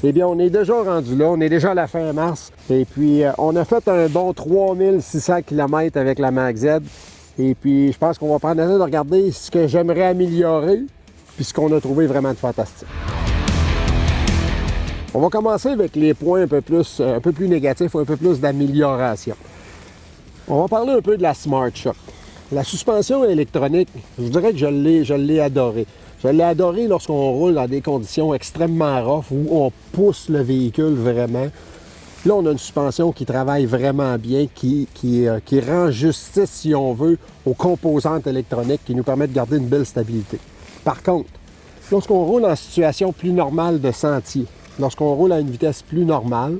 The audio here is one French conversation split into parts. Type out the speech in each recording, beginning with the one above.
Eh bien, on est déjà rendu là, on est déjà à la fin mars. Et puis, on a fait un bon 3600 km avec la Mag-Z. Et puis, je pense qu'on va prendre le temps de regarder ce que j'aimerais améliorer, puis ce qu'on a trouvé vraiment de fantastique. On va commencer avec les points un peu plus négatifs, un peu plus d'amélioration. On va parler un peu de la Smart Shock. La suspension électronique, je dirais que je l'ai adorée. Je l'ai adorée lorsqu'on roule dans des conditions extrêmement rough où on pousse le véhicule vraiment. Là, on a une suspension qui travaille vraiment bien, qui rend justice, si on veut, aux composantes électroniques qui nous permettent de garder une belle stabilité. Par contre, lorsqu'on roule en situation plus normale de sentier, lorsqu'on roule à une vitesse plus normale,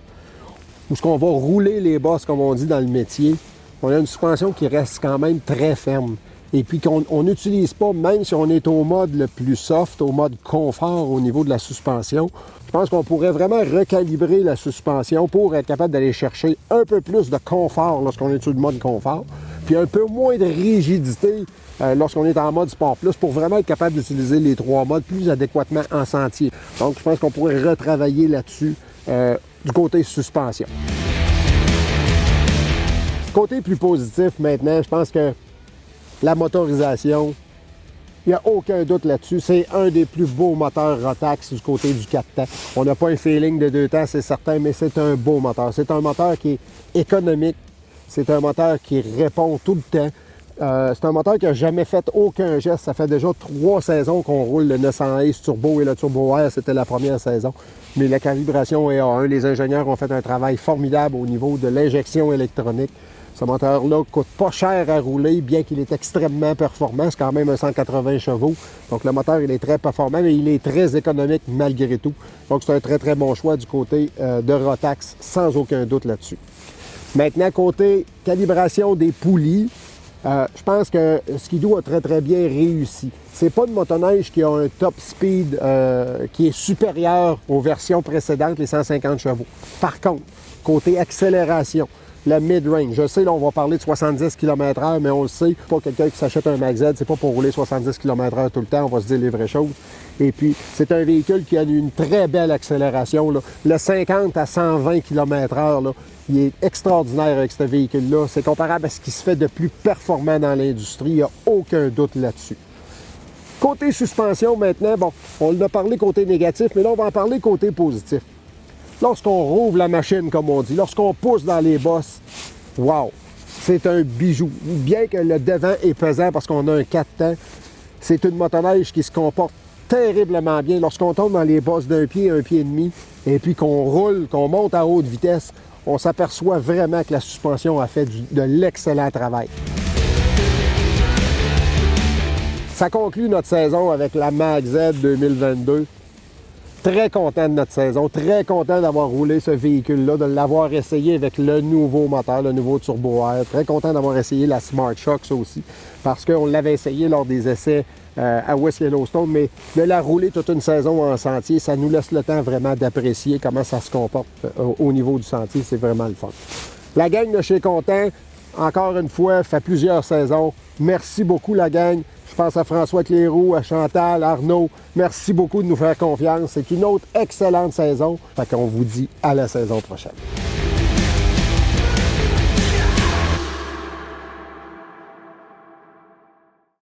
ou ce qu'on va rouler les bosses, comme on dit dans le métier, on a une suspension qui reste quand même très ferme. Et puis qu'on n'utilise pas, même si on est au mode le plus soft, au mode confort au niveau de la suspension, je pense qu'on pourrait vraiment recalibrer la suspension pour être capable d'aller chercher un peu plus de confort lorsqu'on est sur le mode confort, puis un peu moins de rigidité lorsqu'on est en mode Sport Plus pour vraiment être capable d'utiliser les trois modes plus adéquatement en sentier. Donc, je pense qu'on pourrait retravailler là-dessus du côté suspension. Côté plus positif maintenant, je pense que la motorisation, il n'y a aucun doute là-dessus. C'est un des plus beaux moteurs Rotax du côté du 4 temps. On n'a pas un feeling de 2 temps, c'est certain, mais c'est un beau moteur. C'est un moteur qui est économique. C'est un moteur qui répond tout le temps. C'est un moteur qui n'a jamais fait aucun geste. Ça fait déjà 3 saisons qu'on roule le 900 Ace Turbo et le Turbo Air, c'était la première saison. Mais la calibration est A1. Les ingénieurs ont fait un travail formidable au niveau de l'injection électronique. Ce moteur-là coûte pas cher à rouler, bien qu'il est extrêmement performant. C'est quand même un 180 chevaux. Donc, le moteur, il est très performant, mais il est très économique malgré tout. Donc, c'est un très, très bon choix du côté de Rotax, sans aucun doute là-dessus. Maintenant, côté calibration des poulies, je pense que Ski-Doo a très, très bien réussi. C'est pas une motoneige qui a un top speed qui est supérieur aux versions précédentes, les 150 chevaux. Par contre, côté accélération, la mid-range. Je sais, là, on va parler de 70 km/h, mais on le sait, pas quelqu'un qui s'achète un Mag-Z, c'est pas pour rouler 70 km/h tout le temps, on va se dire les vraies choses. Et puis, c'est un véhicule qui a une très belle accélération, là. Le 50 à 120 km/h, là, il est extraordinaire avec ce véhicule-là. C'est comparable à ce qui se fait de plus performant dans l'industrie, il n'y a aucun doute là-dessus. Côté suspension, maintenant, bon, on en a parlé côté négatif, mais là, on va en parler côté positif. Lorsqu'on rouvre la machine, comme on dit, lorsqu'on pousse dans les bosses, wow, c'est un bijou. Bien que le devant est pesant parce qu'on a un 4 temps, c'est une motoneige qui se comporte terriblement bien. Lorsqu'on tombe dans les bosses d'un pied, un pied et demi, et puis qu'on roule, qu'on monte à haute vitesse, on s'aperçoit vraiment que la suspension a fait de l'excellent travail. Ça conclut notre saison avec la Mag-Z 2022. Très content de notre saison, très content d'avoir roulé ce véhicule-là, de l'avoir essayé avec le nouveau moteur, le nouveau Turbo Air. Très content d'avoir essayé la Smart Shock, ça aussi, parce qu'on l'avait essayé lors des essais à West Yellowstone, mais de la rouler toute une saison en sentier, ça nous laisse le temps vraiment d'apprécier comment ça se comporte au niveau du sentier. C'est vraiment le fun. La gang de chez Content, encore une fois, fait plusieurs saisons. Merci beaucoup, la gang. Je pense à François Cléroux, à Chantal, à Arnaud. Merci beaucoup de nous faire confiance. C'est une autre excellente saison. Fait qu'on vous dit à la saison prochaine.